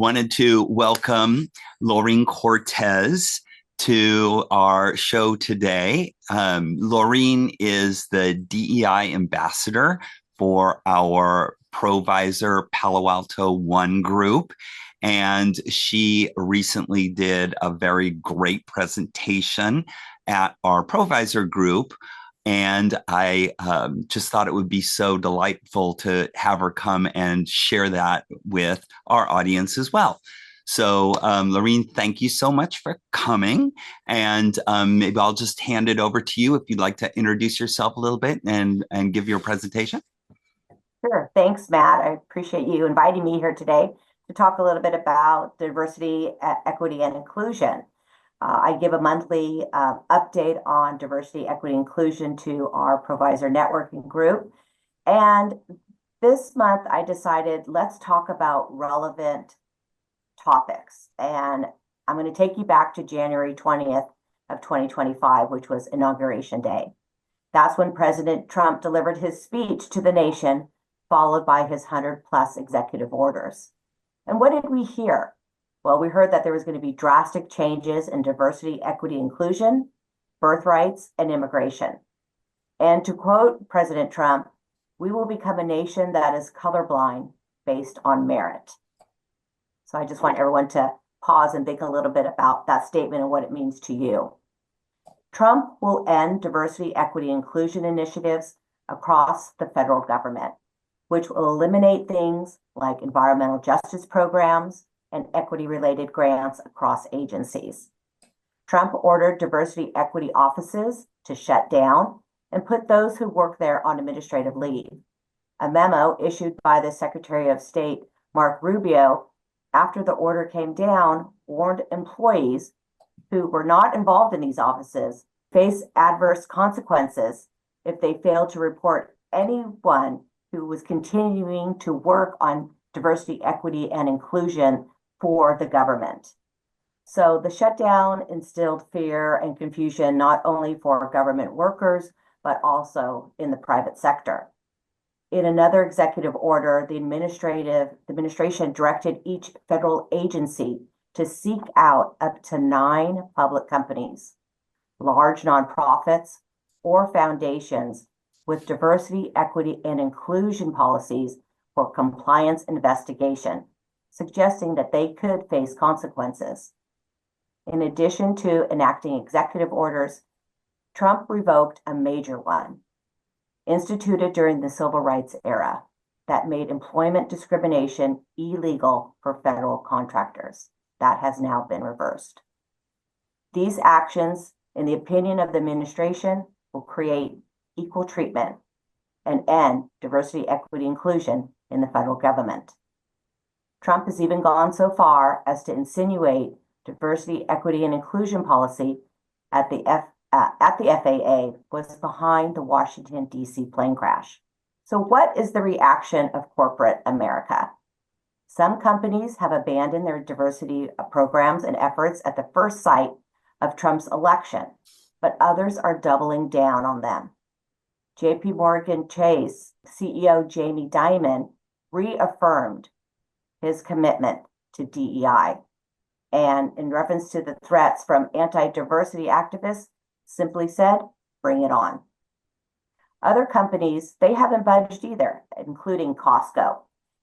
wanted to welcome Laureen Cortez to our show today. Laureen is the DEI ambassador for our Provisor Palo Alto One group. And she recently did a very great presentation at our Provisor group. And I just thought it would be so delightful to have her come and share that with our audience as well. So, Laureen, thank you so much for coming. And maybe I'll just hand it over to you if you'd like to introduce yourself a little bit and give your presentation. Sure. Thanks, Matt. I appreciate you inviting me here today to talk a little bit about diversity, equity, and inclusion. I give a monthly update on diversity, equity, inclusion to our Provisor networking group. And this month I decided let's talk about relevant topics. And I'm going to take you back to January 20th of 2025, which was Inauguration Day. That's when President Trump delivered his speech to the nation, followed by his 100+ executive orders. And what did we hear? Well, we heard that there was going to be drastic changes in diversity, equity, inclusion, birthrights, and immigration. And to quote President Trump, "We will become a nation that is colorblind based on merit." So I just want everyone to pause and think a little bit about that statement and what it means to you. Trump will end diversity, equity, inclusion initiatives across the federal government, which will eliminate things like environmental justice programs and equity-related grants across agencies. Trump ordered diversity equity offices to shut down and put those who work there on administrative leave. A memo issued by the Secretary of State, Mark Rubio, after the order came down, warned employees who were not involved in these offices face adverse consequences if they failed to report anyone who was continuing to work on diversity, equity, and inclusion for the government. So the shutdown instilled fear and confusion not only for government workers, but also in the private sector. In another executive order, the administration directed each federal agency to seek out up to 9 public companies, large nonprofits, or foundations with diversity, equity, and inclusion policies for compliance investigation, suggesting that they could face consequences. In addition to enacting executive orders, Trump revoked a major one, instituted during the civil rights era, that made employment discrimination illegal for federal contractors. That has now been reversed. These actions, in the opinion of the administration, will create equal treatment and end diversity, equity, inclusion in the federal government. Trump has even gone so far as to insinuate diversity, equity, and inclusion policy at the FAA was behind the Washington, D.C. plane crash. So what is the reaction of corporate America? Some companies have abandoned their diversity programs and efforts at the first sight of Trump's election, but others are doubling down on them. JP Morgan Chase CEO Jamie Dimon reaffirmed his commitment to DEI, and in reference to the threats from anti-diversity activists, simply said, "Bring it on." Other companies, they haven't budged either, including Costco.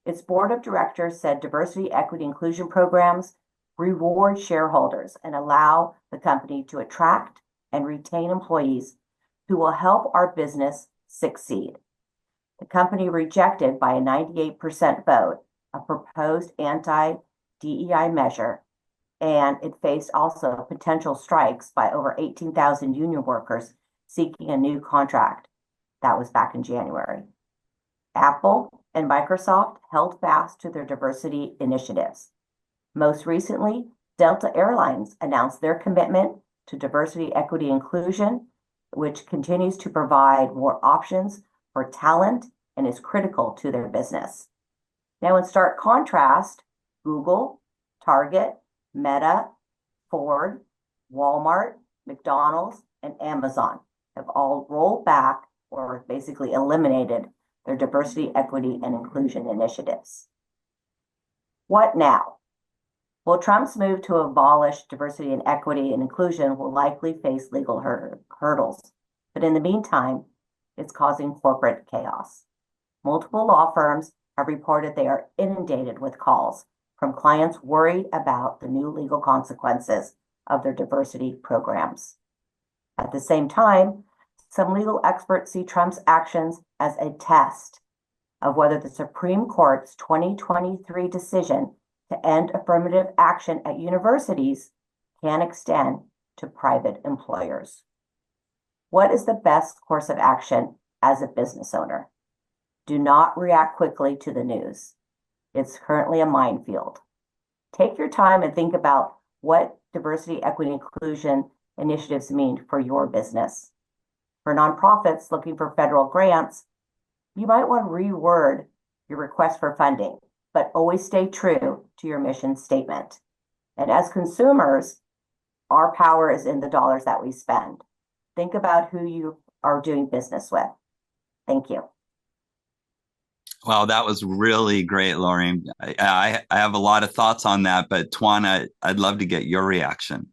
Its board of directors said diversity, equity, inclusion programs reward shareholders and allow the company to attract and retain employees who will help our business succeed. The company rejected by a 98% vote a proposed anti-DEI measure, and it faced also potential strikes by over 18,000 union workers seeking a new contract. That was back in January. Apple and Microsoft held fast to their diversity initiatives. Most recently, Delta Airlines announced their commitment to diversity, equity, inclusion, which continues to provide more options for talent and is critical to their business. Now, in stark contrast, Google, Target, Meta, Ford, Walmart, McDonald's, and Amazon have all rolled back or basically eliminated their diversity, equity, and inclusion initiatives. What now? Well, Trump's move to abolish diversity and equity and inclusion will likely face legal hurdles. But in the meantime, it's causing corporate chaos. Multiple law firms have reported they are inundated with calls from clients worried about the new legal consequences of their diversity programs. At the same time, some legal experts see Trump's actions as a test of whether the Supreme Court's 2023 decision to end affirmative action at universities can extend to private employers. What is the best course of action as a business owner? Do not react quickly to the news. It's currently a minefield. Take your time and think about what diversity, equity, inclusion initiatives mean for your business. For nonprofits looking for federal grants, you might want to reword your request for funding, but always stay true to your mission statement. And as consumers, our power is in the dollars that we spend. Think about who you are doing business with. Thank you. Wow, that was really great, Laureen. I have a lot of thoughts on that, but Twiana, I'd love to get your reaction.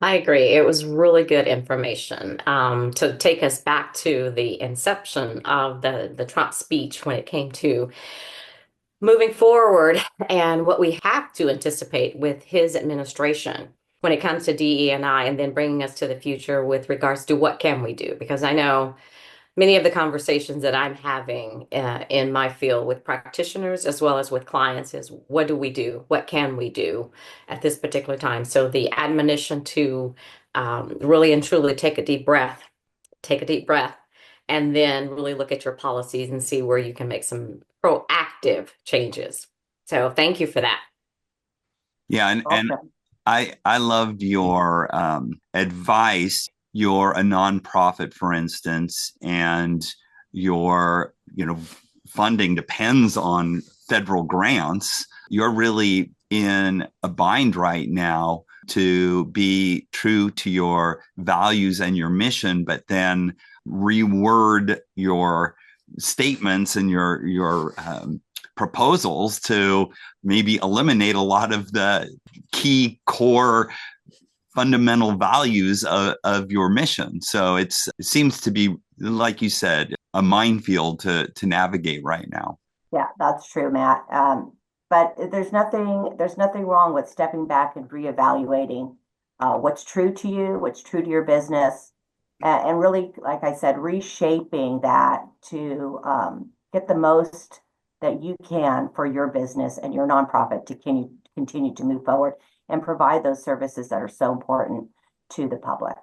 I agree. It was really good information to take us back to the inception of the Trump speech when it came to moving forward and what we have to anticipate with his administration when it comes to DE&I, and then bringing us to the future with regards to what can we do? Because I know many of the conversations that I'm having in my field with practitioners as well as with clients is what do we do? What can we do at this particular time? So the admonition to really and truly take a deep breath, and then really look at your policies and see where you can make some proactive changes. So thank you for that. Yeah, and I loved your advice. You're a nonprofit, for instance, and your funding depends on federal grants. You're really in a bind right now to be true to your values and your mission, but then reword your statements and your proposals to maybe eliminate a lot of the key core fundamental values of your mission. So it seems to be, like you said, a minefield to navigate right now. Yeah, that's true, Matt. But there's nothing wrong with stepping back and reevaluating what's true to you, what's true to your business, and really, like I said, reshaping that to get the most that you can for your business and your nonprofit to continue to move forward and provide those services that are so important to the public.